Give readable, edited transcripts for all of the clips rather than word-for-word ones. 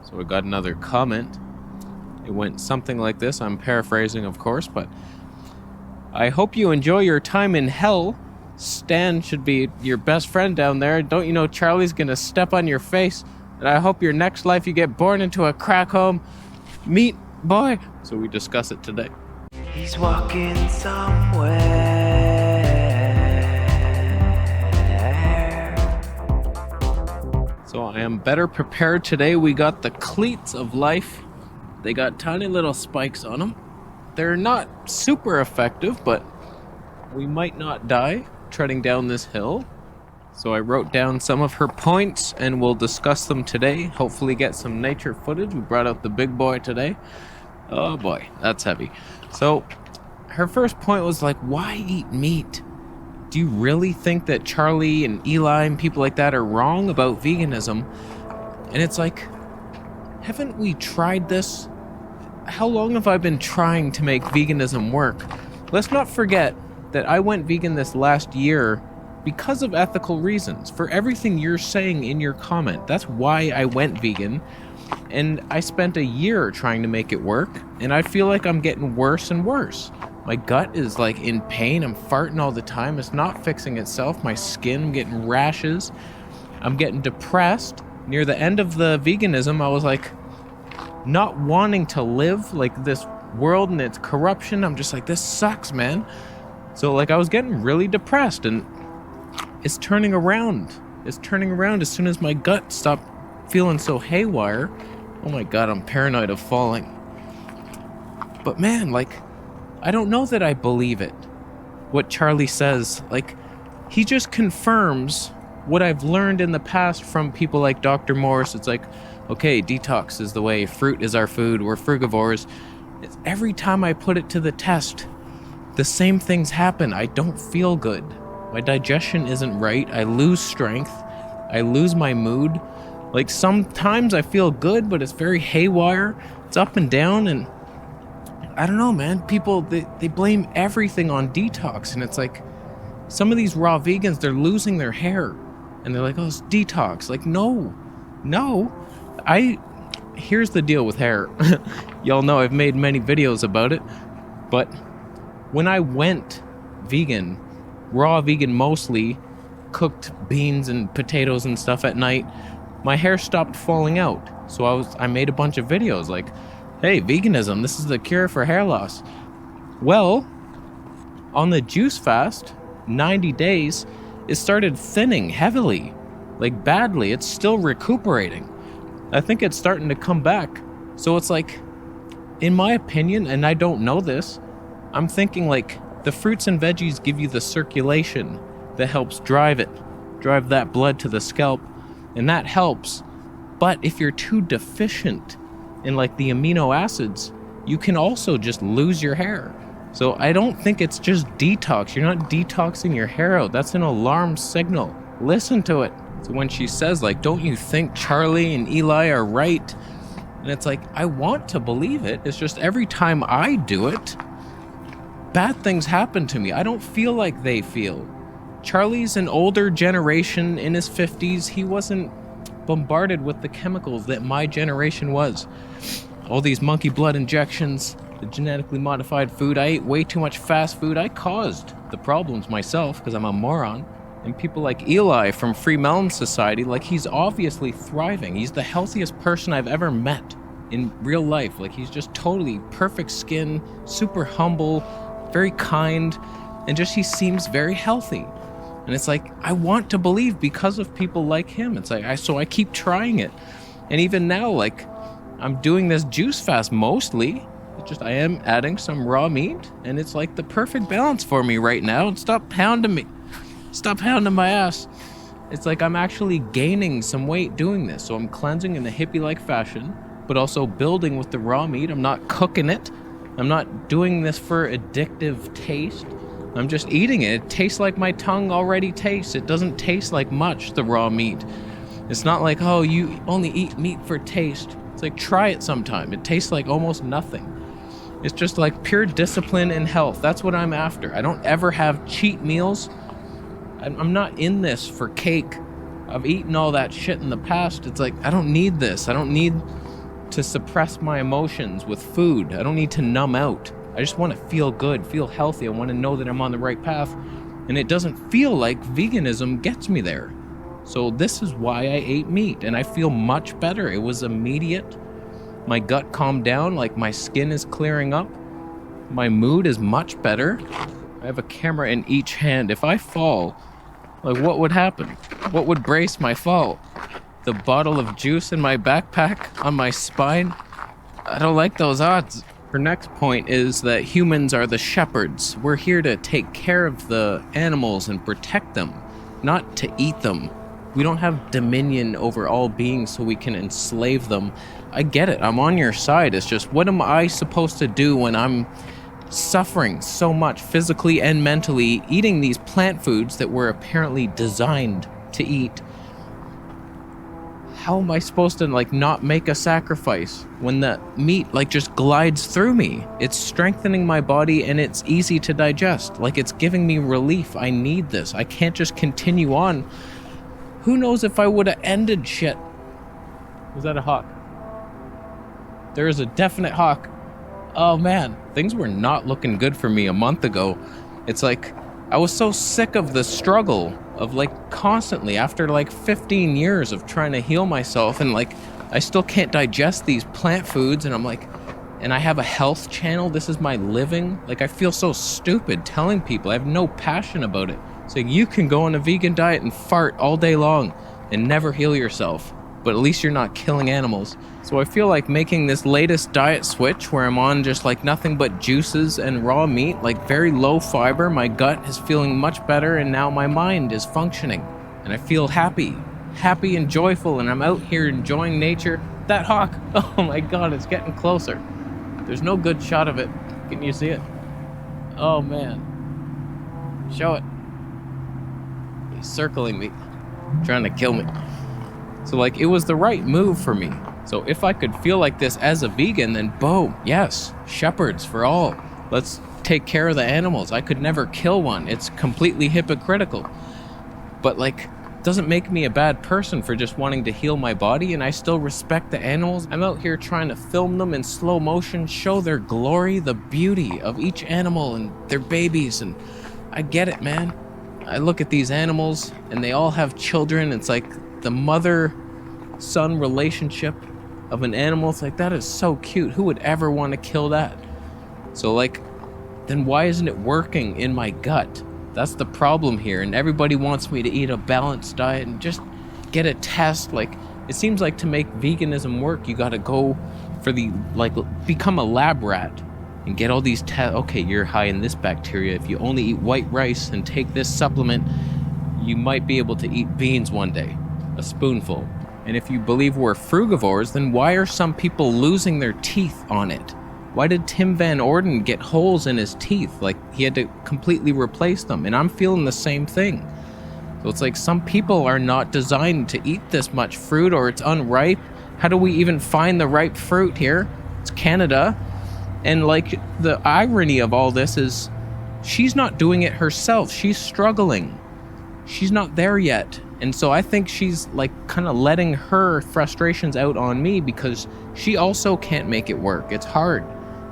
So I got another comment. It went something like this. I'm paraphrasing, of course, but I hope you enjoy your time in hell. Stan should be your best friend down there. Don't you know Charlie's gonna step on your face? And I hope your next life you get born into a crack home. Meat boy. So we discuss it today. He's walking somewhere. So I am better prepared today. We got the cleats of life. They got tiny little spikes on them. They're not super effective, but we might not die treading down this hill. So I wrote down some of her points and we'll discuss them today. Hopefully get some nature footage. We brought out the big boy today. Oh boy, that's heavy. So her first point was like, why eat meat? Do you really think that Charlie and Eli and people like that are wrong about veganism? And it's like, haven't we tried this? How long have I been trying to make veganism work? Let's not forget that I went vegan this last year because of ethical reasons. For everything you're saying in your comment, that's why I went vegan. And I spent a year trying to make it work, and I feel like I'm getting worse and worse. My gut is like in pain. I'm farting all the time. It's not fixing itself. My skin, I'm getting rashes. I'm getting depressed. Near the end of the veganism, I was like not wanting to live like this world and its corruption. I'm just like, this sucks, man. So like I was getting really depressed, and it's turning around. It's turning around as soon as my gut stopped feeling so haywire. Oh my God, I'm paranoid of falling. But man, like, I don't know that I believe it. What Charlie says, like, he just confirms what I've learned in the past from people like Dr. Morse. It's like, okay, detox is the way, fruit is our food, we're frugivores. It's every time I put it to the test, the same things happen. I don't feel good. My digestion isn't right. I lose strength. I lose my mood. Like sometimes I feel good, but it's very haywire. It's up and down, and I don't know, man. People, they blame everything on detox, and it's like some of these raw vegans, they're losing their hair, and they're like, oh, it's detox. Like, no. Here's the deal with hair. Y'all know I've made many videos about it, but when I went vegan, raw vegan mostly, cooked beans and potatoes and stuff at night, my hair stopped falling out. So I made a bunch of videos like, hey, veganism, this is the cure for hair loss. Well, on the juice fast, 90 days, it started thinning heavily, like badly. It's still recuperating. I think it's starting to come back. So it's like, in my opinion, and I don't know this, I'm thinking like the fruits and veggies give you the circulation that helps drive that blood to the scalp, and that helps. But if you're too deficient in like the amino acids, you can also just lose your hair. So I don't think it's just detox. You're not detoxing your hair out. That's an alarm signal. Listen to it. So when she says like, don't you think Charlie and Eli are right? And it's like, I want to believe it. It's just every time I do it, bad things happen to me. I don't feel like they feel. Charlie's an older generation in his 50s. He wasn't bombarded with the chemicals that my generation was. All these monkey blood injections, the genetically modified food. I ate way too much fast food. I caused the problems myself because I'm a moron. And people like Eli from Free Melon Society, like he's obviously thriving. He's the healthiest person I've ever met in real life. Like he's just totally perfect skin, super humble, very kind, and just he seems very healthy. And it's like, I want to believe because of people like him. It's like, so I keep trying it. And even now, like, I'm doing this juice fast mostly. It's just, I am adding some raw meat, and it's like the perfect balance for me right now. And stop pounding me. Stop pounding my ass. It's like I'm actually gaining some weight doing this. So I'm cleansing in a hippie-like fashion, but also building with the raw meat. I'm not cooking it. I'm not doing this for addictive taste. I'm just eating it. It tastes like my tongue already tastes. It doesn't taste like much, the raw meat. It's not like, oh, you only eat meat for taste. It's like, try it sometime. It tastes like almost nothing. It's just like pure discipline and health. That's what I'm after. I don't ever have cheat meals. I'm not in this for cake. I've eaten all that shit in the past. It's like, I don't need this. I don't need to suppress my emotions with food. I don't need to numb out. I just want to feel good, feel healthy. I want to know that I'm on the right path. And it doesn't feel like veganism gets me there. So this is why I ate meat, and I feel much better. It was immediate. My gut calmed down, like my skin is clearing up. My mood is much better. I have a camera in each hand. If I fall, like what would happen? What would brace my fall? The bottle of juice in my backpack on my spine? I don't like those odds. Her next point is that humans are the shepherds. We're here to take care of the animals and protect them, not to eat them. We don't have dominion over all beings so we can enslave them. I get it. I'm on your side. It's just, what am I supposed to do when I'm suffering so much physically and mentally, eating these plant foods that were apparently designed to eat? How am I supposed to not make a sacrifice when the meat just glides through me? It's strengthening my body and it's easy to digest. It's giving me relief. I need this. I can't just continue on. Who knows if I would have ended shit? Was that a hawk? There is a definite hawk. Oh man, things were not looking good for me a month ago. It's like I was so sick of the struggle of constantly after 15 years of trying to heal myself, and I still can't digest these plant foods, and and I have a health channel. This is my living. I feel so stupid telling people. I have no passion about it. So you can go on a vegan diet and fart all day long and never heal yourself, but at least you're not killing animals. So I feel like making this latest diet switch where I'm on just nothing but juices and raw meat, very low fiber. My gut is feeling much better, and now my mind is functioning and I feel happy and joyful, and I'm out here enjoying nature. That hawk, oh my God, it's getting closer. There's no good shot of it. Can you see it? Oh man. Show it. He's circling me, trying to kill me. So it was the right move for me. So if I could feel like this as a vegan, then boom, yes, shepherds for all. Let's take care of the animals. I could never kill one. It's completely hypocritical. But doesn't make me a bad person for just wanting to heal my body, and I still respect the animals. I'm out here trying to film them in slow motion, show their glory, the beauty of each animal and their babies, and I get it, man. I look at these animals and they all have children. It's the mother-son relationship of an animal. It's that is so cute. Who would ever want to kill that? So then why isn't it working in my gut? That's the problem here. And everybody wants me to eat a balanced diet and just get a test. It seems to make veganism work, you got to go for the become a lab rat and get all these tests. Okay, you're high in this bacteria. If you only eat white rice and take this supplement, you might be able to eat beans one day, a spoonful. And if you believe we're frugivores, then why are some people losing their teeth on it? Why did Tim Van Orden get holes in his teeth? He had to completely replace them. And I'm feeling the same thing. So it's some people are not designed to eat this much fruit, or it's unripe. How do we even find the ripe fruit here? It's Canada. And the irony of all this is she's not doing it herself. She's struggling. She's not there yet. And so I think she's kind of letting her frustrations out on me, because she also can't make it work. It's hard.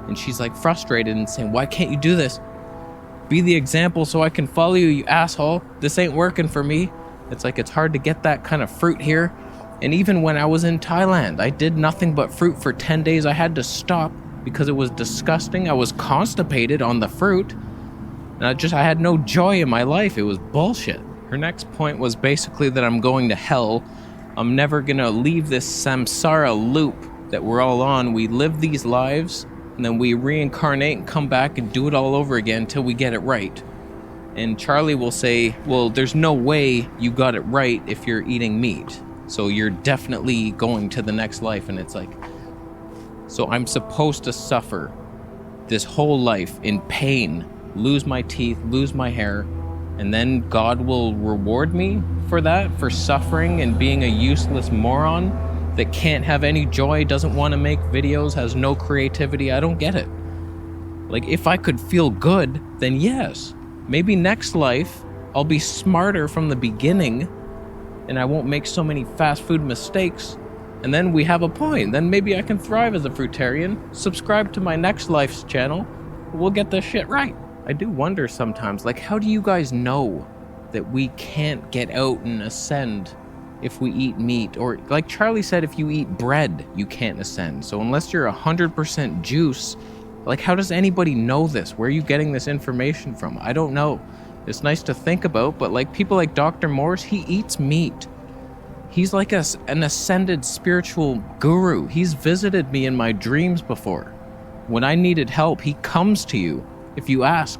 And she's frustrated and saying, why can't you do this? Be the example so I can follow you, you asshole. This ain't working for me. It's hard to get that kind of fruit here. And even when I was in Thailand, I did nothing but fruit for 10 days. I had to stop because it was disgusting. I was constipated on the fruit. And I had no joy in my life. It was bullshit. Her next point was basically that I'm going to hell. I'm never gonna leave this samsara loop that we're all on. We live these lives, and then we reincarnate and come back and do it all over again until we get it right. And Charlie will say, well, there's no way you got it right if you're eating meat. So you're definitely going to the next life. And it's so I'm supposed to suffer this whole life in pain, lose my teeth, lose my hair, and then God will reward me for that, for suffering and being a useless moron that can't have any joy, doesn't want to make videos, has no creativity. I don't get it. If I could feel good, then yes. Maybe next life I'll be smarter from the beginning, and I won't make so many fast food mistakes, and then we have a point. Then maybe I can thrive as a fruitarian. Subscribe to my next life's channel. We'll get this shit right. I do wonder sometimes, like, how do you guys know that we can't get out and ascend if we eat meat? Or like Charlie said, if you eat bread, you can't ascend. So unless you're 100% juice, like, how does anybody know this? Where are you getting this information from? I don't know. It's nice to think about, but like people like Dr. Morse, he eats meat. He's like an ascended spiritual guru. He's visited me in my dreams before. When I needed help, he comes to you if you ask.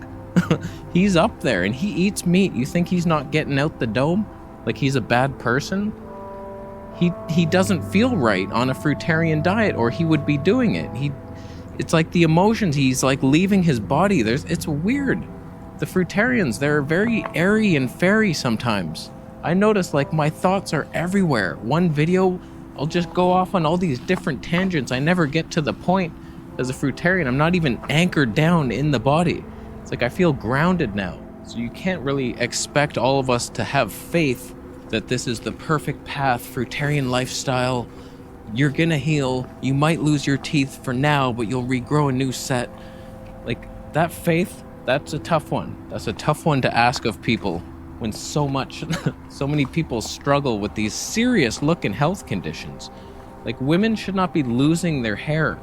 He's up there and he eats meat. You think he's not getting out the dome? Like he's a bad person? He doesn't feel right on a fruitarian diet, or he would be doing it. It's like the emotions, he's like leaving his body. It's weird. The fruitarians, they're very airy and fairy sometimes. I notice like my thoughts are everywhere. One video, I'll just go off on all these different tangents. I never get to the point. As a fruitarian, I'm not even anchored down in the body. It's like I feel grounded now. So you can't really expect all of us to have faith that this is the perfect path, fruitarian lifestyle. You're gonna heal. You might lose your teeth for now, but you'll regrow a new set. Like that faith, that's a tough one. That's a tough one to ask of people when so many people struggle with these serious looking health conditions. Like women should not be losing their hair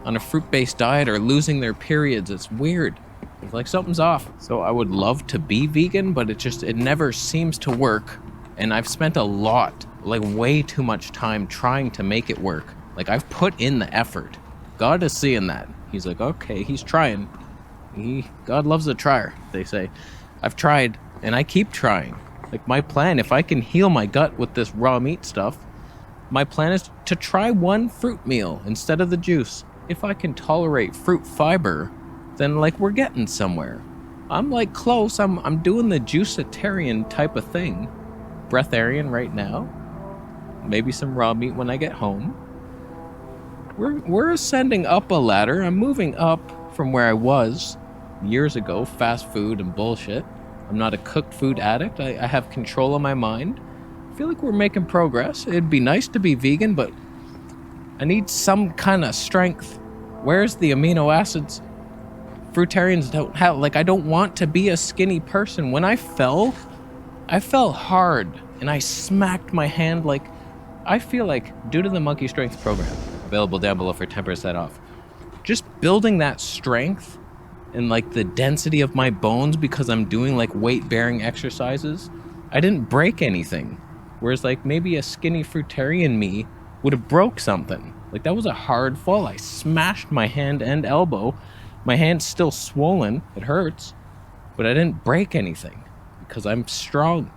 on a fruit-based diet or losing their periods. It's weird. It's like something's off. So I would love to be vegan, but it never seems to work. And I've spent a lot, like way too much time trying to make it work. Like I've put in the effort. God is seeing that. He's like, okay, he's trying. God loves a trier, they say. I've tried and I keep trying. Like my plan, if I can heal my gut with this raw meat stuff, my plan is to try one fruit meal instead of the juice. If I can tolerate fruit fiber, then like we're getting somewhere. I'm like close. I'm doing the juicitarian type of thing. Breatharian right now. Maybe some raw meat when I get home. We're ascending up a ladder. I'm moving up from where I was years ago, fast food and bullshit. I'm not a cooked food addict. I have control of my mind. I feel like we're making progress. It'd be nice to be vegan, but I need some kind of strength. Where's the amino acids? Fruitarians don't have, like, I don't want to be a skinny person. When I fell hard and I smacked my hand. Like, I feel like due to the Monkey Strength program, available down below for 10% off, just building that strength and like the density of my bones because I'm doing like weight bearing exercises, I didn't break anything. Whereas like maybe a skinny fruitarian me would have broke something. Like that was a hard fall. I smashed my hand and elbow. My hand's still swollen. It hurts. But I didn't break anything because I'm strong.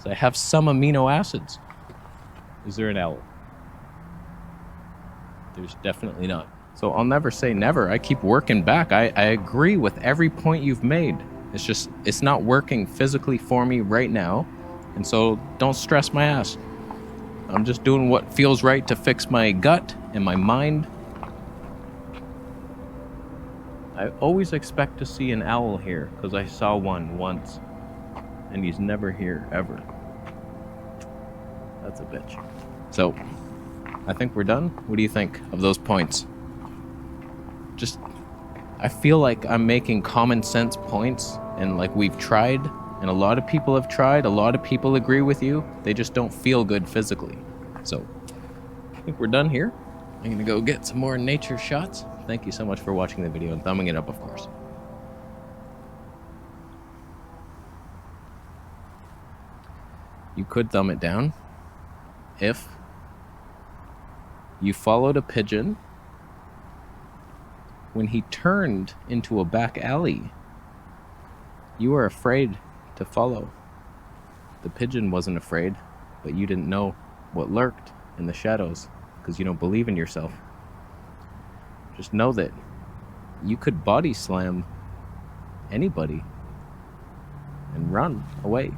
So I have some amino acids. Is there an owl? There's definitely not. So I'll never say never. I keep working back. I agree with every point you've made. It's just, it's not working physically for me right now. And so don't stress my ass. I'm just doing what feels right to fix my gut and my mind. I always expect to see an owl here because I saw one once and he's never here ever. That's a bitch. So I think we're done. What do you think of those points? Just, I feel like I'm making common sense points and like we've tried and a lot of people have tried. A lot of people agree with you. They just don't feel good physically. So I think we're done here. I'm gonna go get some more nature shots. Thank you so much for watching the video and thumbing it up, of course. You could thumb it down if you followed a pigeon when he turned into a back alley. You were afraid to follow. The pigeon wasn't afraid, but you didn't know what lurked in the shadows because you don't believe in yourself. Just know that you could body slam anybody and run away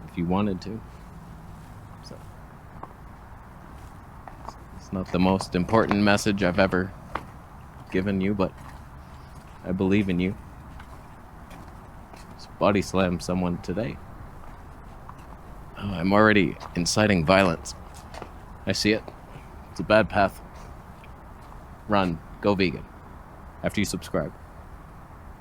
if you wanted to. So it's not the most important message I've ever given you, but I believe in you. Just body slam someone today. Oh, I'm already inciting violence. I see it. It's a bad path. Run. Go vegan. After you subscribe.